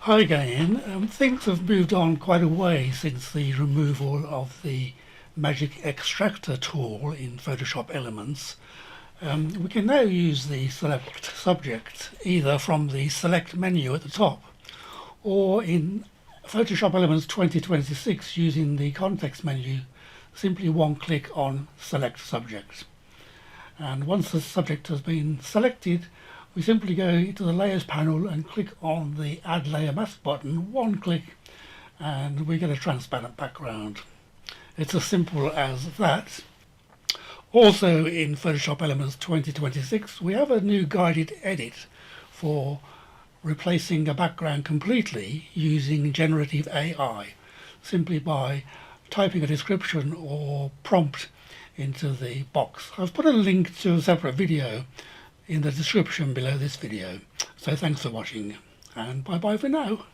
Hi again. Things have moved on quite a way since the removal of the Magic Extractor tool in Photoshop Elements. We can now use the Select subject either from the Select menu at the top or in Photoshop Elements 2026 using the Context menu, simply one click on Select Subject. And once the subject has been selected, we simply go to the Layers panel and click on the Add Layer Mask button, one click, and we get a transparent background. It's as simple as that. Also in Photoshop Elements 2026, we have a new guided edit for replacing a background completely using generative AI, simply by typing a description or prompt into the box. I've put a link to a separate video in the description below this video. So thanks for watching, and bye bye for now.